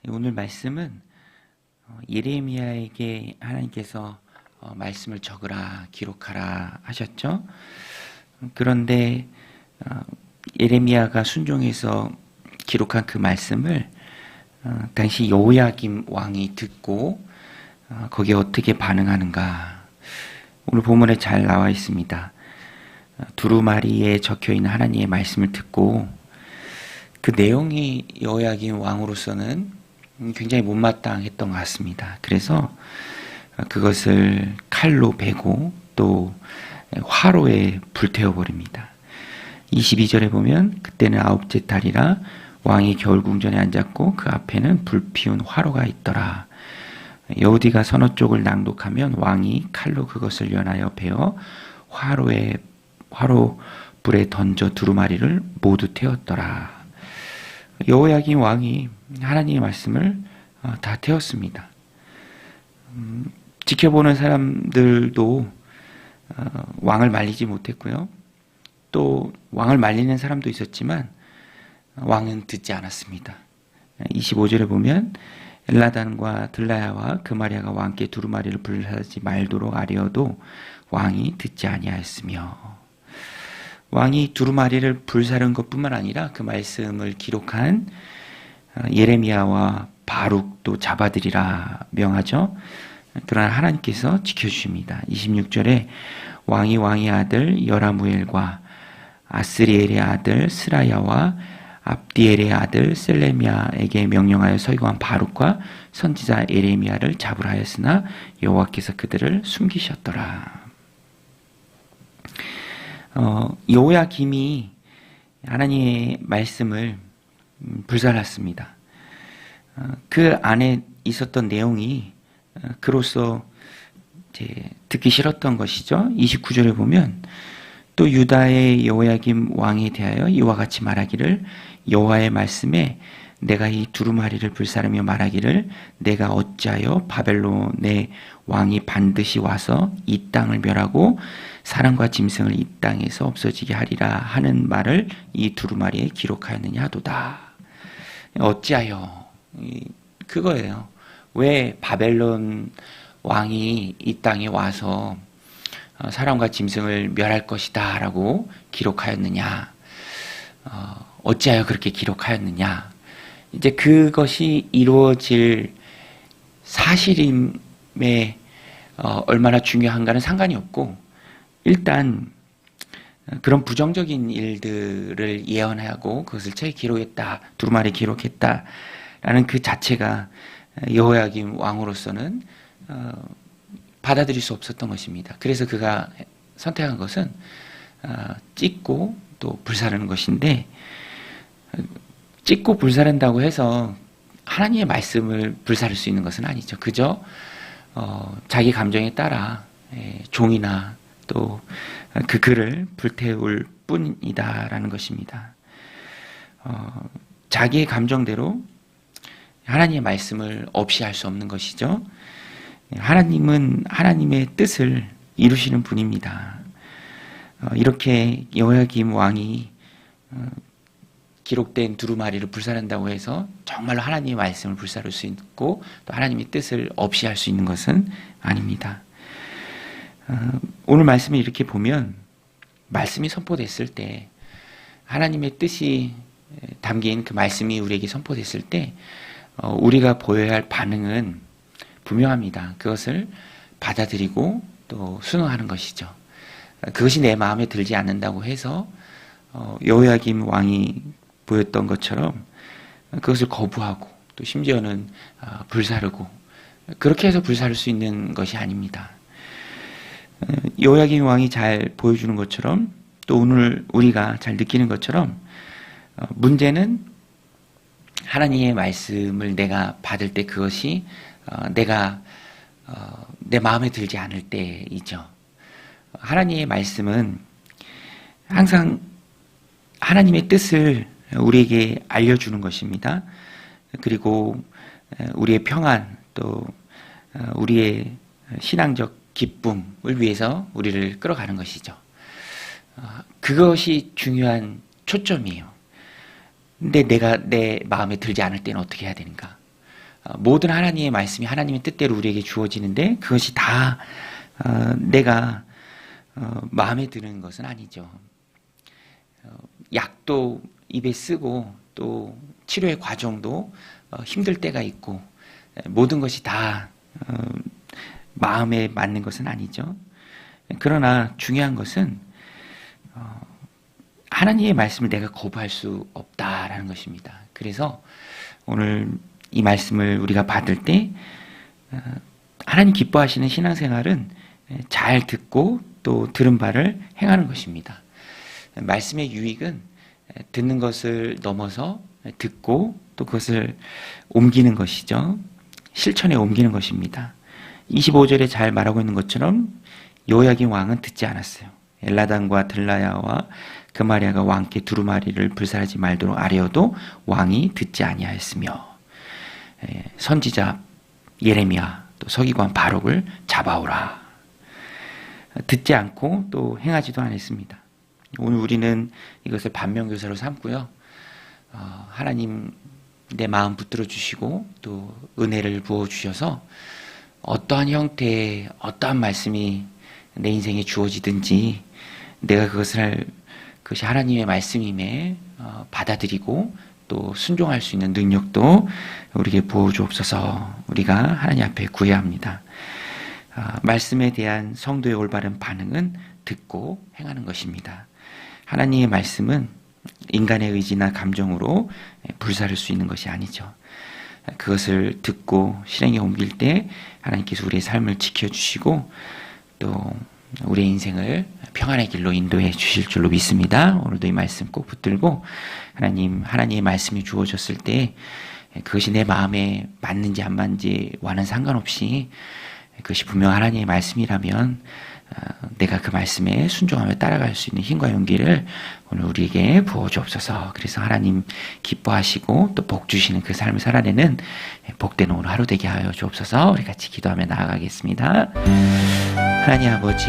오늘 말씀은 예레미야에게 하나님께서 말씀을 적으라, 기록하라 하셨죠. 그런데 예레미야가 순종해서 기록한 그 말씀을 당시 여호야김 왕이 듣고 거기에 어떻게 반응하는가, 오늘 본문에 잘 나와 있습니다. 두루마리에 적혀있는 하나님의 말씀을 듣고 그 내용이 여호야김 왕으로서는 굉장히 못마땅했던 것 같습니다. 그래서 그것을 칼로 베고 또 화로에 불태워버립니다. 22절에 보면 그때는 9째 달이라 왕이 겨울궁전에 앉았고 그 앞에는 불피운 화로가 있더라. 여호디가 서너 쪽을 낭독하면 왕이 칼로 그것을 연하여 베어 화로 불에 던져 두루마리를 모두 태웠더라. 여호야김 왕이 하나님의 말씀을 다 태웠습니다. 지켜보는 사람들도 왕을 말리지 못했고요. 또 왕을 말리는 사람도 있었지만 왕은 듣지 않았습니다. 25절에 보면 엘라단과 들라야와 그마리아가 왕께 두루마리를 불사르지 말도록 아뢰어도 왕이 듣지 아니하였으며, 왕이 두루마리를 불사른 것뿐만 아니라 그 말씀을 기록한 예레미야와 바룩도 잡아들이라 명하죠. 그러나 하나님께서 지켜주십니다. 26절에 왕의 아들 여라무엘과 아스리엘의 아들 스라야와 압디엘의 아들 셀레미야에게 명령하여 서기관 바룩과 선지자 예레미야를 잡으라 하였으나 여호와께서 그들을 숨기셨더라. 여호야김이 하나님의 말씀을 불살랐습니다. 그 안에 있었던 내용이 그로서 듣기 싫었던 것이죠. 29절에 보면 또 유다의 여호야김 왕에 대하여 이와 같이 말하기를, 여호와의 말씀에 내가 이 두루마리를 불사르며 말하기를, 내가 어찌하여 바벨론의 왕이 반드시 와서 이 땅을 멸하고 사람과 짐승을 이 땅에서 없어지게 하리라 하는 말을 이 두루마리에 기록하였느냐 하도다. 어찌하여, 그거예요. 왜 바벨론 왕이 이 땅에 와서 사람과 짐승을 멸할 것이다 라고 기록하였느냐, 어찌하여 그렇게 기록하였느냐. 이제 그것이 이루어질 사실임에 얼마나 중요한가는 상관이 없고, 일단 그런 부정적인 일들을 예언하고 그것을 책에 기록했다, 두루마리에 기록했다 라는 그 자체가 여호야김 왕으로서는 받아들일 수 없었던 것입니다. 그래서 그가 선택한 것은 찢고 또 불사르는 것인데, 찢고 불사른다고 해서 하나님의 말씀을 불사를 수 있는 것은 아니죠. 그저 자기 감정에 따라 종이나 또 그 글을 불태울 뿐이다라는 것입니다. 자기의 감정대로 하나님의 말씀을 없이 할 수 없는 것이죠. 하나님은 하나님의 뜻을 이루시는 분입니다. 이렇게 여호야김 왕이 기록된 두루마리를 불사른다고 해서 정말로 하나님의 말씀을 불사를 수 있고 또 하나님의 뜻을 없이 할 수 있는 것은 아닙니다. 오늘 말씀을 이렇게 보면, 말씀이 선포됐을 때, 하나님의 뜻이 담긴 그 말씀이 우리에게 선포됐을 때 우리가 보여야 할 반응은 분명합니다. 그것을 받아들이고 또 순응하는 것이죠. 그것이 내 마음에 들지 않는다고 해서 여호야김 왕이 보였던 것처럼 그것을 거부하고 또 심지어는 불사르고, 그렇게 해서 불사를 수 있는 것이 아닙니다. 여호야김 왕이 잘 보여주는 것처럼 또 오늘 우리가 잘 느끼는 것처럼 문제는 하나님의 말씀을 내가 받을 때 그것이 내가 내 마음에 들지 않을 때이죠. 하나님의 말씀은 항상 하나님의 뜻을 우리에게 알려주는 것입니다. 그리고 우리의 평안 또 우리의 신앙적 기쁨을 위해서 우리를 끌어가는 것이죠. 그것이 중요한 초점이에요. 근데 내가 내 마음에 들지 않을 때는 어떻게 해야 되는가? 모든 하나님의 말씀이 하나님의 뜻대로 우리에게 주어지는데 그것이 다 내가 마음에 드는 것은 아니죠. 약도 입에 쓰고 또 치료의 과정도 힘들 때가 있고 모든 것이 다 마음에 맞는 것은 아니죠. 그러나 중요한 것은 하나님의 말씀을 내가 거부할 수 없다라는 것입니다. 그래서 오늘 이 말씀을 우리가 받을 때 하나님 기뻐하시는 신앙생활은 잘 듣고 또 들은 바를 행하는 것입니다. 말씀의 유익은 듣는 것을 넘어서 듣고 또 그것을 옮기는 것이죠. 실천에 옮기는 것입니다. 25절에 잘 말하고 있는 것처럼 요야긴 왕은 듣지 않았어요. 엘라단과 들라야와 그마리아가 왕께 두루마리를 불살하지 말도록 아뢰어도 왕이 듣지 아니하였으며 선지자 예레미야 또 서기관 바룩을 잡아오라. 듣지 않고 또 행하지도 않았습니다. 오늘 우리는 이것을 반면교사로 삼고요. 하나님 내 마음 붙들어 주시고 또 은혜를 부어 주셔서 어떠한 형태의 어떠한 말씀이 내 인생에 주어지든지 내가 그것이 하나님의 말씀임에 받아들이고 또 순종할 수 있는 능력도 우리에게 부어 주옵소서. 우리가 하나님 앞에 구해야 합니다. 말씀에 대한 성도의 올바른 반응은 듣고 행하는 것입니다. 하나님의 말씀은 인간의 의지나 감정으로 불사를 수 있는 것이 아니죠. 그것을 듣고 실행에 옮길 때 하나님께서 우리의 삶을 지켜주시고 또 우리의 인생을 평안의 길로 인도해 주실 줄로 믿습니다. 오늘도 이 말씀 꼭 붙들고 하나님의 말씀이 주어졌을 때 그것이 내 마음에 맞는지 안 맞는지와는 상관없이 그것이 분명 하나님의 말씀이라면 내가 그 말씀에 순종하며 따라갈 수 있는 힘과 용기를 오늘 우리에게 부어 주옵소서. 그래서 하나님 기뻐하시고 또 복 주시는 그 삶을 살아내는 복된 오늘 하루 되게 하여 주옵소서. 우리 같이 기도하며 나아가겠습니다. 하나님 아버지